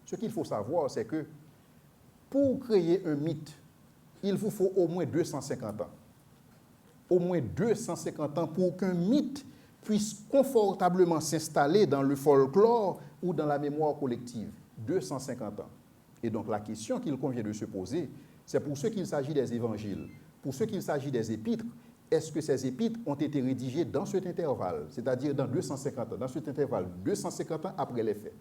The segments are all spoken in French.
Ce qu'il faut savoir, c'est que pour créer un mythe, il vous faut au moins 250 ans. Au moins 250 ans pour qu'un mythe puisse confortablement s'installer dans le folklore ou dans la mémoire collective. 250 ans. Et donc la question qu'il convient de se poser, c'est pour ce qu'il s'agit des évangiles, pour ce qu'il s'agit des épîtres, est-ce que ces épîtres ont été rédigées dans cet intervalle, c'est-à-dire dans 250 ans, dans cet intervalle, 250 ans après les faits.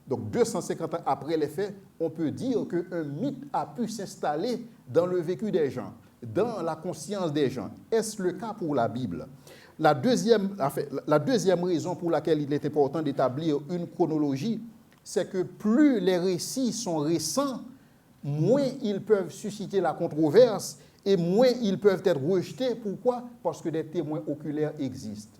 Donc 250 ans après les faits, on peut dire qu'un mythe a pu s'installer dans le vécu des gens, dans la conscience des gens. Est-ce le cas pour la Bible? La deuxième raison pour laquelle il est important d'établir une chronologie, c'est que plus les récits sont récents, moins ils peuvent susciter la controverse et moins ils peuvent être rejetés. Pourquoi? Parce que des témoins oculaires existent.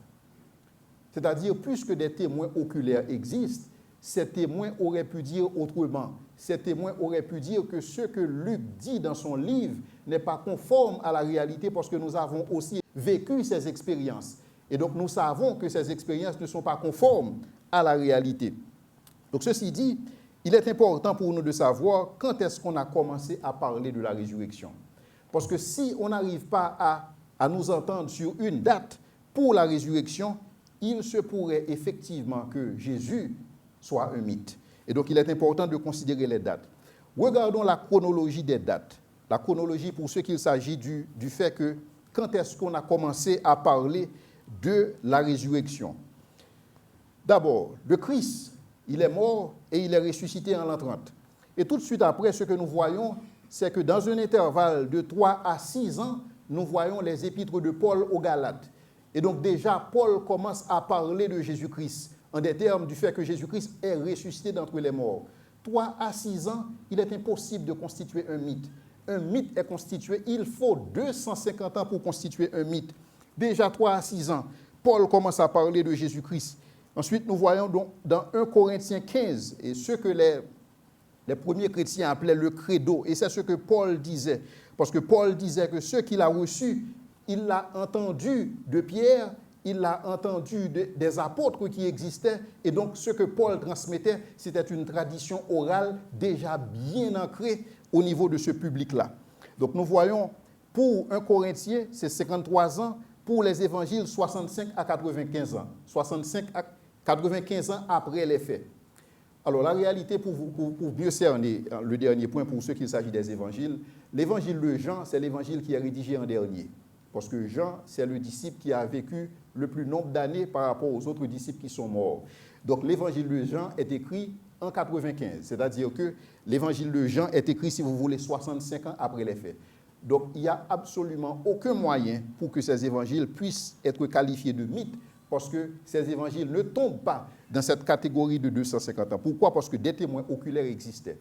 C'est-à-dire, puisque des témoins oculaires existent, ces témoins auraient pu dire autrement. Ces témoins auraient pu dire que ce que Luc dit dans son livre n'est pas conforme à la réalité parce que nous avons aussi vécu ces expériences. Et donc, nous savons que ces expériences ne sont pas conformes à la réalité. Donc, ceci dit, il est important pour nous de savoir quand est-ce qu'on a commencé à parler de la résurrection. Parce que si on n'arrive pas à nous entendre sur une date pour la résurrection, il se pourrait effectivement que Jésus soit un mythe. Et donc, il est important de considérer les dates. Regardons la chronologie des dates. La chronologie pour ce qu'il s'agit du fait que quand est-ce qu'on a commencé à parler de la résurrection. D'abord, le Christ, il est mort et il est ressuscité en l'an 30. Et tout de suite après, ce que nous voyons, c'est que dans un intervalle de 3 à 6 ans, nous voyons les épîtres de Paul aux Galates. Et donc déjà, Paul commence à parler de Jésus-Christ, en des termes du fait que Jésus-Christ est ressuscité d'entre les morts. 3 à 6 ans, il est impossible de constituer un mythe. Un mythe est constitué, il faut 250 ans pour constituer un mythe. Déjà 3 à 6 ans, Paul commence à parler de Jésus-Christ. Ensuite, nous voyons donc dans 1 Corinthiens 15, et ce que les premiers chrétiens appelaient le credo, et c'est ce que Paul disait. Parce que Paul disait que ce qu'il a reçu, il l'a entendu de Pierre, il l'a entendu des apôtres qui existaient, et donc ce que Paul transmettait, c'était une tradition orale déjà bien ancrée au niveau de ce public-là. Donc nous voyons, pour un Corinthien, c'est 53 ans, pour les évangiles, 65 à 95 ans. 65 à 95 ans après les faits. Alors la réalité, pour mieux cerner le dernier point, pour ceux qu'il s'agit des évangiles, l'évangile de Jean, c'est l'évangile qui est rédigé en dernier. Parce que Jean, c'est le disciple qui a vécu le plus nombre d'années par rapport aux autres disciples qui sont morts. Donc l'évangile de Jean est écrit en 95, c'est-à-dire que l'évangile de Jean est écrit, si vous voulez, 65 ans après les faits. Donc il n'y a absolument aucun moyen pour que ces évangiles puissent être qualifiés de mythes, parce que ces évangiles ne tombent pas dans cette catégorie de 250 ans. Pourquoi? Parce que des témoins oculaires existaient.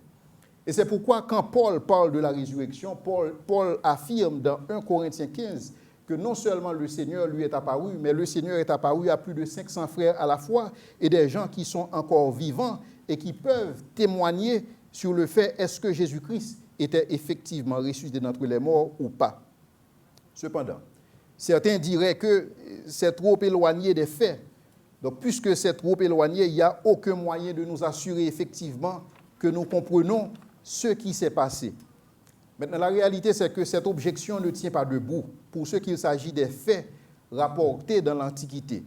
Et c'est pourquoi quand Paul parle de la résurrection, Paul affirme dans 1 Corinthiens 15 que non seulement le Seigneur lui est apparu, mais le Seigneur est apparu à plus de 500 frères à la fois et des gens qui sont encore vivants et qui peuvent témoigner sur le fait est-ce que Jésus-Christ était effectivement ressuscité d'entre les morts ou pas. Cependant, certains diraient que c'est trop éloigné des faits. Donc, puisque c'est trop éloigné, il n'y a aucun moyen de nous assurer effectivement que nous comprenons ce qui s'est passé. Maintenant, la réalité, c'est que cette objection ne tient pas debout pour ce qu'il s'agit des faits rapportés dans l'Antiquité.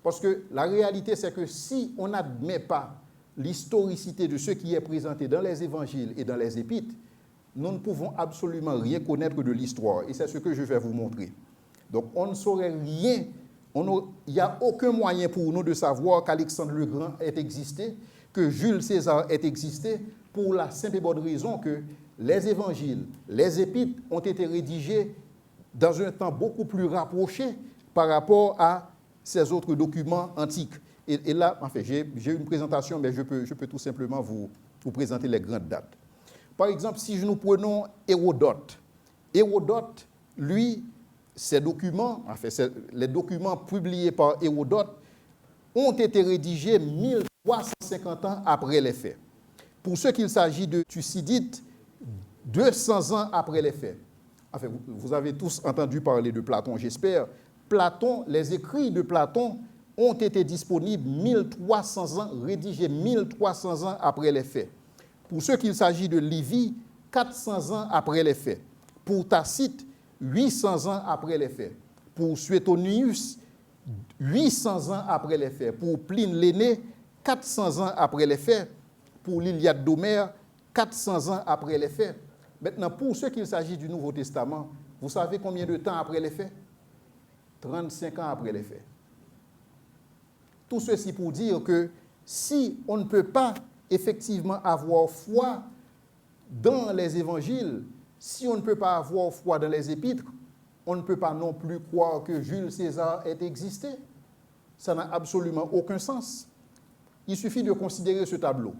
Parce que la réalité, c'est que si on n'admet pas l'historicité de ce qui est présenté dans les évangiles et dans les épîtres, nous ne pouvons absolument rien connaître de l'histoire. Et c'est ce que je vais vous montrer. Donc, on ne saurait rien, il n'y a aucun moyen pour nous de savoir qu'Alexandre le Grand ait existé, que Jules César ait existé, pour la simple et bonne raison que les évangiles, les épîtres ont été rédigés dans un temps beaucoup plus rapproché par rapport à ces autres documents antiques. Et là, enfin, j'ai une présentation, mais je peux tout simplement vous présenter les grandes dates. Par exemple, si nous prenons Hérodote, lui, ces documents, enfin, les documents publiés par Hérodote ont été rédigés 1350 ans après les faits. Pour ce qu'il s'agit de Thucydide, 200 ans après les faits. Enfin, vous avez tous entendu parler de Platon, j'espère. Platon, les écrits de Platon ont été disponibles 1300 ans, rédigés 1300 ans après les faits. Pour ceux qu'il s'agit de Livy, 400 ans après les faits. Pour Tacite, 800 ans après les faits. Pour Suétonius, 800 ans après les faits. Pour Pline l'Aîné, 400 ans après les faits. Pour l'Iliade d'Homère, 400 ans après les faits. Maintenant, pour ceux qu'il s'agit du Nouveau Testament, vous savez combien de temps après les faits? 35 ans après les faits. Tout ceci pour dire que si on ne peut pas effectivement avoir foi dans les évangiles, si on ne peut pas avoir foi dans les épîtres, on ne peut pas non plus croire que Jules César ait existé. Ça n'a absolument aucun sens. Il suffit de considérer ce tableau.